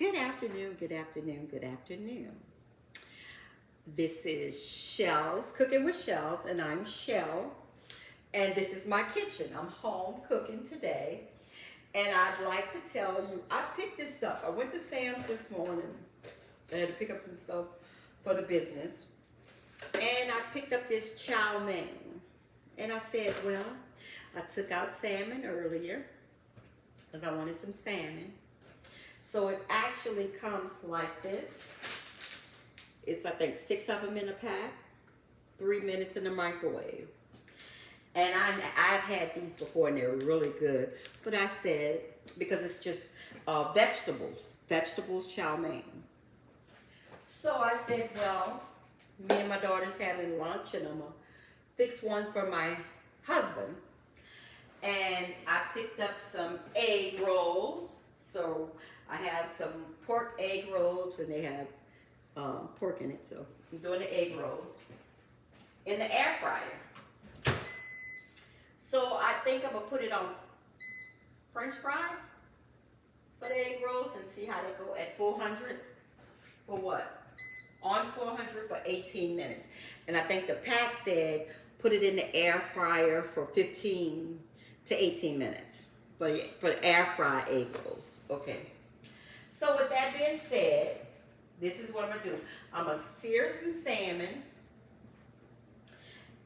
Good afternoon, good afternoon, good afternoon. This is Shell's Cooking with Shells, and I'm Shell. And this is my kitchen. I'm home cooking today. And I'd like to tell you, I picked this up. I went to Sam's this morning. I had to pick up some stuff for the business. And I picked up this Chow Mein. And I said, well, I took out salmon earlier because I wanted some salmon. So it actually comes like this. It's, I think, 6 of them in a pack, 3 minutes in the microwave. And I've had these before and they're really good. But I said, because it's just vegetables chow mein. So I said, well, me and my daughter's having lunch and I'm going to fix one for my husband. And I picked up some egg rolls. So I have some pork egg rolls and they have pork in it. So I'm doing the egg rolls in the air fryer. So I think I'm going to put it on French fry for the egg rolls and see how they go at 400 for what? On 400 for 18 minutes. And I think the pack said put it in the air fryer for 15 to 18 minutes for the air fry egg rolls. Okay. So with that being said, this is what I'm going to do. I'm going to sear some salmon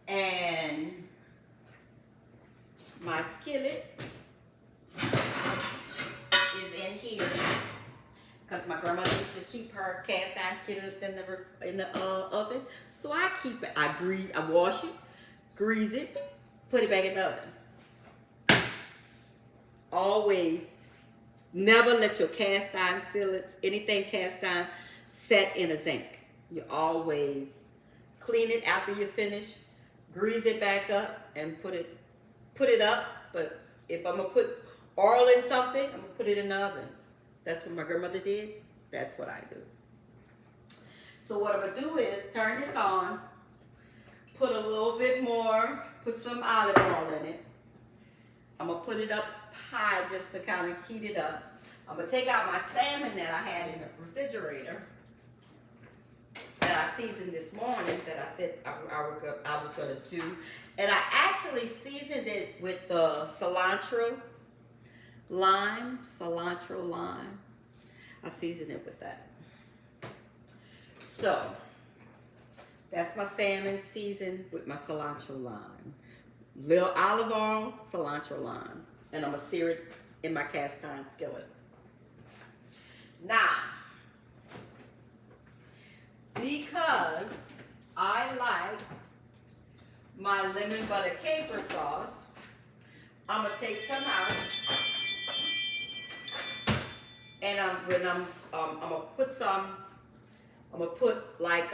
and my skillet is in here because my grandmother used to keep her cast iron skillets in the oven. So I keep it. I wash it, grease it, put it back in the oven. Always, never let your cast iron skillets, anything cast iron, set in a zinc. You always clean it after you finish, grease it back up, and put it up. But if I'm gonna put oil in something, I'm gonna put it in the oven. That's what my grandmother did. That's what I do. So what I'm gonna do is turn this on, put a little bit more, put some olive oil in it. I'm gonna put it up high just to kind of heat it up. I'm gonna take out my salmon that I had in the refrigerator that I seasoned this morning that I said I was gonna do. And I actually seasoned it with the cilantro lime. I seasoned it with that. So, that's my salmon seasoned with my cilantro lime. Little olive oil, cilantro lime. And I'm going to sear it in my cast iron skillet. Now, because I like my lemon butter caper sauce, I'm going to take some out. And I'm going to put some, I'm going to put like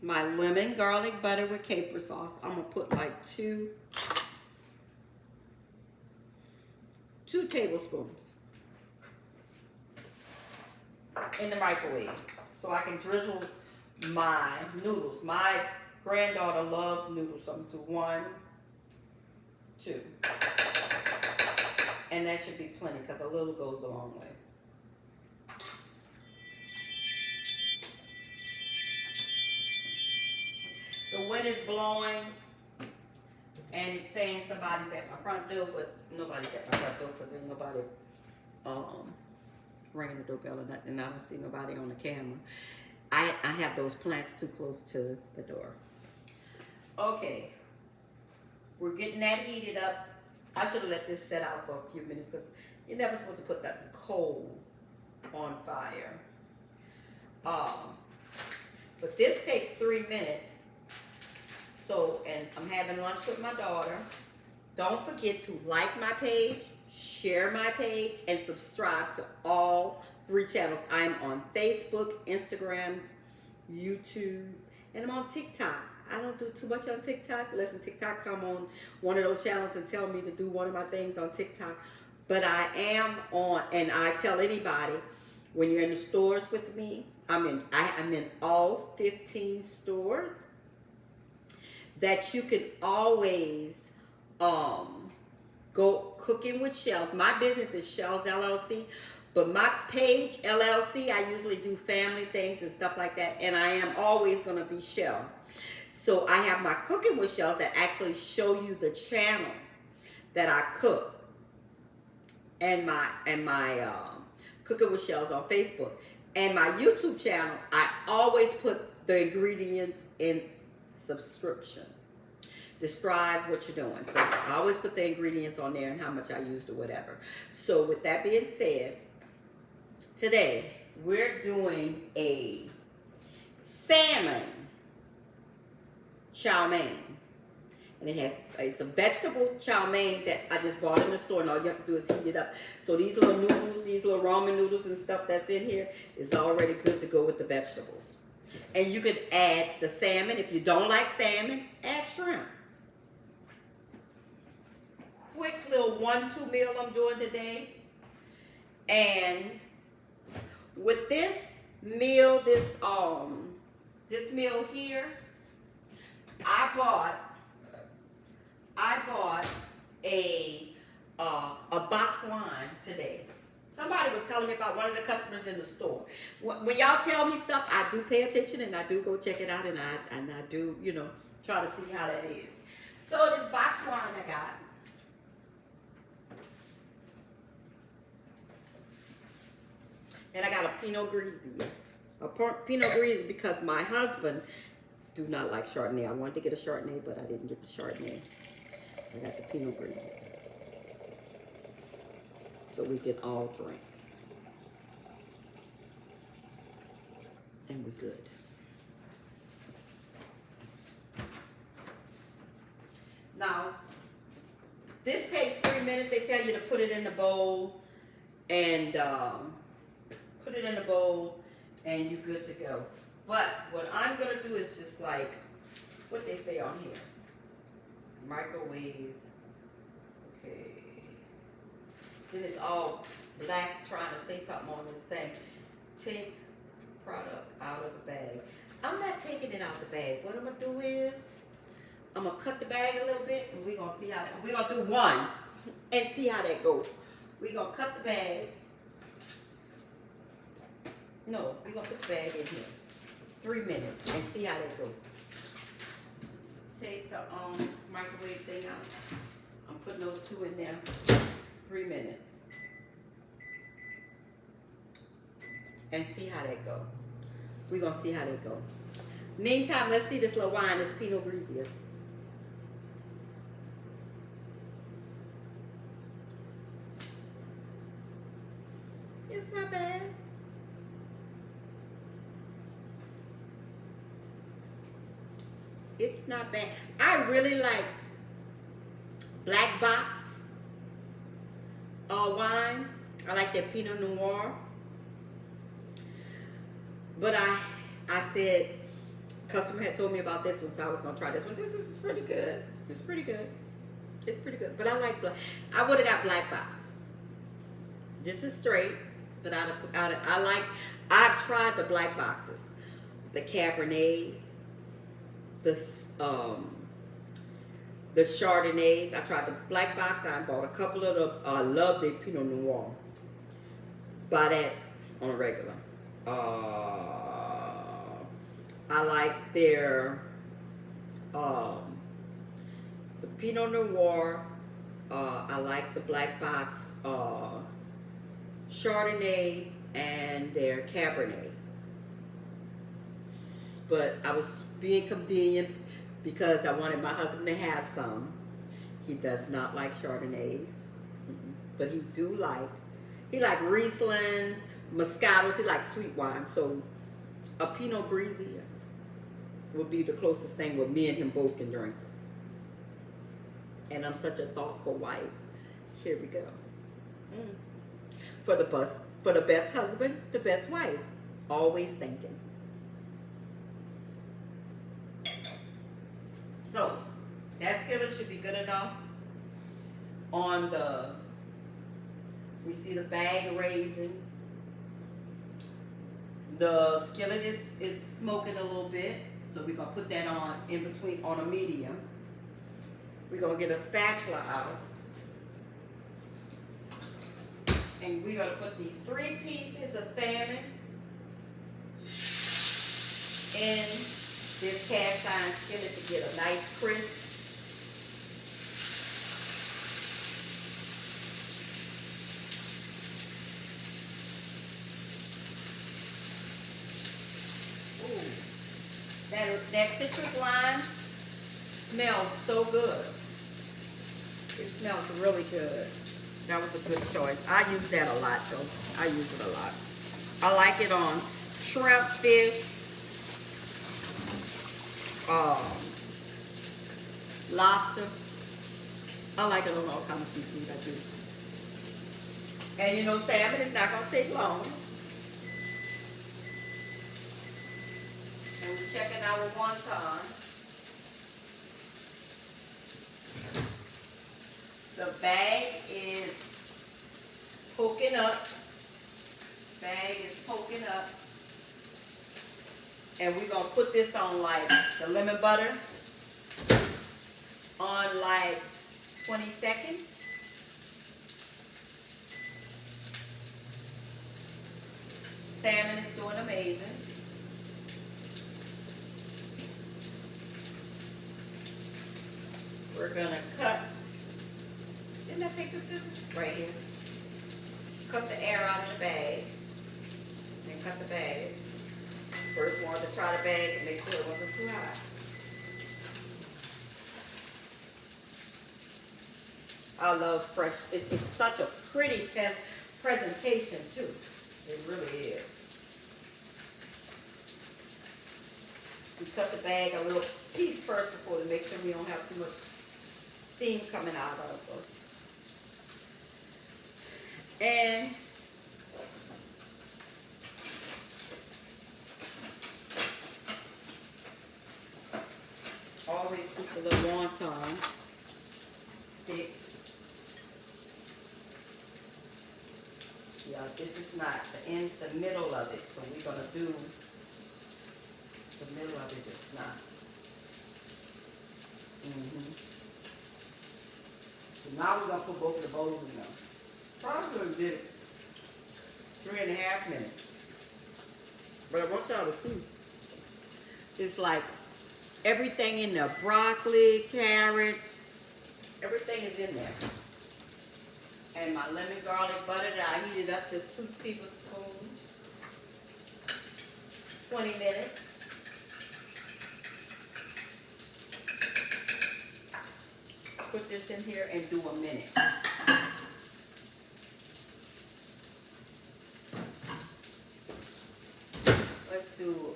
my lemon garlic butter with caper sauce. I'm going to put like two tablespoons in the microwave so I can drizzle my noodles. My granddaughter loves noodles, so I'm going to do 1, 2. And that should be plenty because a little goes a long way. The wind is blowing and it's saying somebody's at my front door, but nobody's at my front door because there's nobody ringing the doorbell or nothing, and I don't see nobody on the camera. I have those plants too close to the door. Okay, we're getting that heated up. I should have let this set out for a few minutes because you're never supposed to put that coal on fire. But this takes 3 minutes. So, and I'm having lunch with my daughter. Don't forget to like my page, share my page, and subscribe to all 3 channels. I'm on Facebook, Instagram, YouTube, and I'm on TikTok. I don't do too much on TikTok. Listen, TikTok come on one of those channels and tell me to do one of my things on TikTok. But I am on, and I tell anybody, when you're in the stores with me, I'm in all 15 stores, that you can always go cooking with Shells. My business is Shells LLC, But my page, LLC, I usually do family things and stuff like that. And I am always going to be Shell. So I have my Cooking with Shells that actually show you the channel that I cook. And my Cooking with Shells on Facebook. And my YouTube channel, I always put the ingredients in subscription. Describe what you're doing. So I always put the ingredients on there and how much I used or whatever. So with that being said, today we're doing a salmon chow mein. And it's a vegetable chow mein that I just bought in the store, and all you have to do is heat it up. So these little noodles, these little ramen noodles and stuff that's in here is already good to go with the vegetables. And you could add the salmon. If you don't like salmon, add shrimp. Quick little 1-2 meal I'm doing today. And with this meal, this meal here, I bought a box wine today. Somebody was telling me about one of the customers in the store. When y'all tell me stuff, I do pay attention and I do go check it out, and I do, you know, try to see how that is. So this box wine I got. And I got a Pinot Grigio. A Pinot Grigio because my husband do not like Chardonnay. I wanted to get a Chardonnay, but I didn't get the Chardonnay. I got the Pinot Grigio. So we can all drink. And we're good. Now, this takes 3 minutes. They tell you to put it in the bowl and and you're good to go. But what I'm going to do is just like what they say on here. Microwave. Okay. Then it's all black trying to say something on this thing. Take product out of the bag. I'm not taking it out the bag. What I'm going to do is I'm going to cut the bag a little bit, and we're going to see how that, we're going to do one and see how that goes. We're going to cut the bag. No, we're going to put the bag in here. 3 minutes and see how that goes. Take the microwave thing out. I'm putting those two in there. 3 minutes. And see how that go. We're going to see how that go. Meantime, let's see this little wine, this Pinot Grigio. It's not bad. It's not bad. I really like black box wine. I like that Pinot Noir. But I said, customer had told me about this one, so I was going to try this one. This is pretty good. It's pretty good. It's pretty good. But I like black. I would have got black box. This is straight. But I've tried the black boxes. The Cabernets. The Chardonnays. I tried the black box. I bought a couple of the, I love the Pinot Noir. Buy that on a regular. I like their, the Pinot Noir. I like the black box, Chardonnay and their Cabernet. But I was being convenient because I wanted my husband to have some. He does not like Chardonnays, but he like Rieslings, Moscatos. He likes sweet wine. So a Pinot Grigio would be the closest thing where me and him both can drink. And I'm such a thoughtful wife. Here we go. For the best husband, the best wife. Always thinking. So that skillet should be good enough. On the, we see the bag raising. The skillet is smoking a little bit, so we're gonna put that on in between on a medium. We're gonna get a spatula out. And we're going to put these 3 pieces of salmon in this cast iron skillet to get a nice crisp. Ooh. That citrus lime smells so good. It smells really good. That was a good choice. I use that a lot though. I use it a lot. I like it on shrimp, fish, lobster. I like it on all kinds of seafood I do. And you know, salmon is not going to take long. And we're checking our wonton. The bag is poking up. Bag is poking up. And we're going to put this on like the lemon butter on like 20 seconds. Salmon is doing amazing. We're going to cut. Didn't I take the scissors? Right here. Cut the air out of the bag. And cut the bag. First wanted to try the bag and make sure it wasn't too hot. I love fresh. It's such a pretty presentation too. It really is. We cut the bag a little piece first before to make sure we don't have too much steam coming out of us. And always keep the little wonton sticks. Yeah, this is not the middle of it, so we're gonna do the middle of it. It's not. So now we're gonna put both of the bowls in there. Probably did it 3.5 minutes. But I want y'all to see. It's like everything in there, broccoli, carrots, everything is in there. And my lemon garlic butter that I heated up to 2 tablespoons. 20 minutes. Put this in here and do a minute. Let's do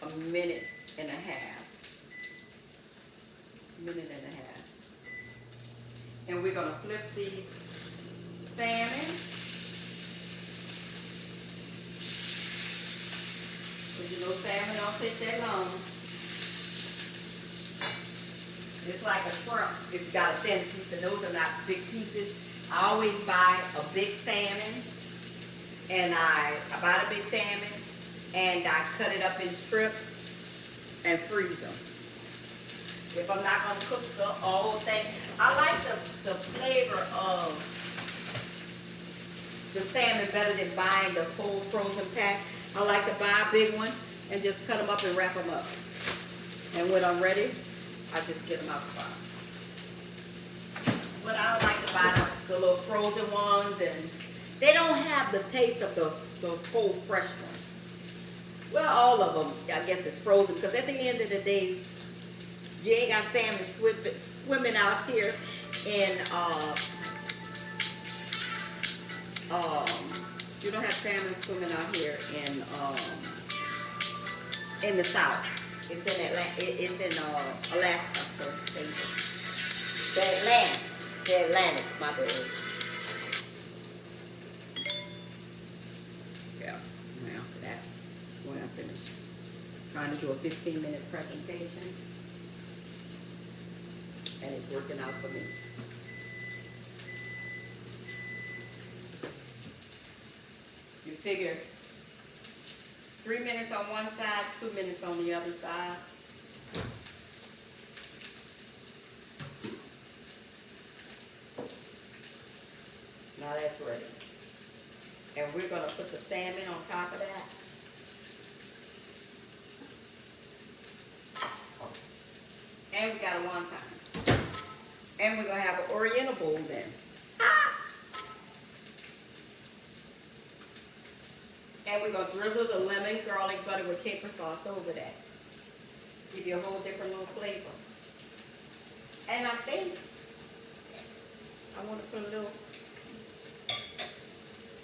a minute and a half. Minute and a half. And we're gonna flip the salmon. Because you know salmon don't take that long. It's like a shrimp if you got a thin piece, and those are not big pieces. I always buy a big salmon, and I buy the big salmon, and I cut it up in strips and freeze them. If I'm not going to cook the whole thing, I like the flavor of the salmon better than buying the full frozen pack. I like to buy a big one and just cut them up and wrap them up. And when I'm ready, I just get them out the box. But I like to buy the little frozen ones, and they don't have the taste of the whole fresh ones. Well, all of them, I guess, is frozen, because at the end of the day, you ain't got salmon swimming out here in, you don't have salmon swimming out here in the South. It's in Alaska, so the Atlantic, my bad. Yeah, now for that, when I finish. Trying to do a 15-minute presentation, and it's working out for me. You figure 3 minutes on one side, 2 minutes on the other side. Now that's ready. And we're going to put the salmon on top of that. And we got a wonton. And we're going to have an oriental bowl then. And we're going to drizzle the lemon, garlic butter with caper sauce over that. Give you a whole different little flavor. And I think I want to put a little,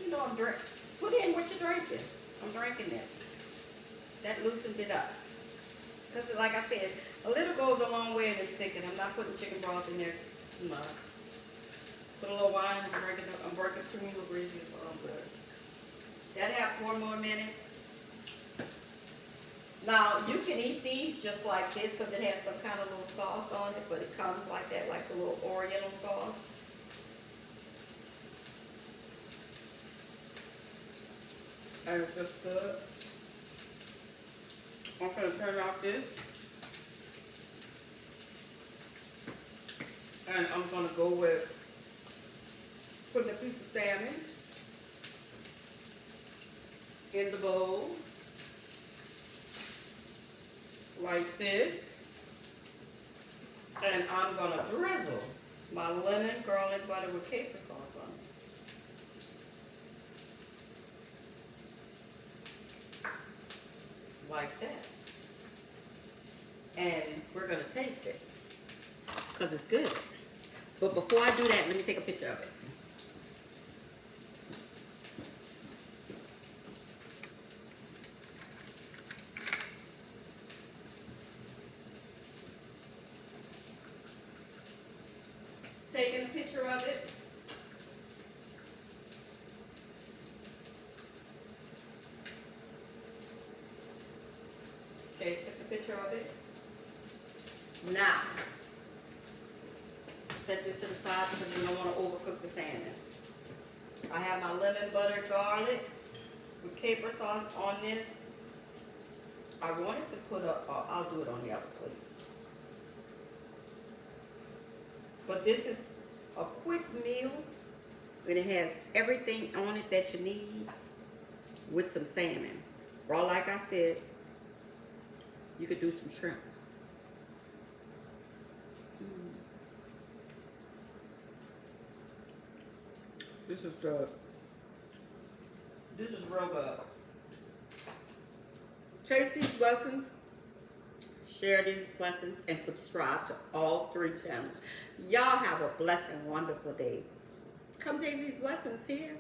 you know, put in what you're drinking. I'm drinking this. That loosens it up. Because like I said, a little goes a long way in this thick, and I'm not putting chicken broth in there too much. Put a little wine, I'm working cream with Grigio, so I'm good. That have 4 more minutes. Now, you can eat these just like this because it has some kind of little sauce on it, but it comes like that, like a little oriental sauce. And it's just good. I'm going to turn off this. And I'm going to go with putting a piece of salmon in the bowl. Like this. And I'm going to drizzle my lemon, garlic butter with caper sauce on it. Like that. And we're going to taste it. Because it's good. But before I do that, let me take a picture of it. Taking a picture of it. Okay, took a picture of it. Now, set this to the side because you don't want to overcook the salmon. I have my lemon butter garlic with caper sauce on this. I wanted to put I'll do it on the other plate. But this is a quick meal, and it has everything on it that you need with some salmon. Or like I said, you could do some shrimp. This is good. This is real good. Taste these blessings, share these blessings, and subscribe to all 3 channels. Y'all have a blessed and wonderful day. Come taste these blessings here.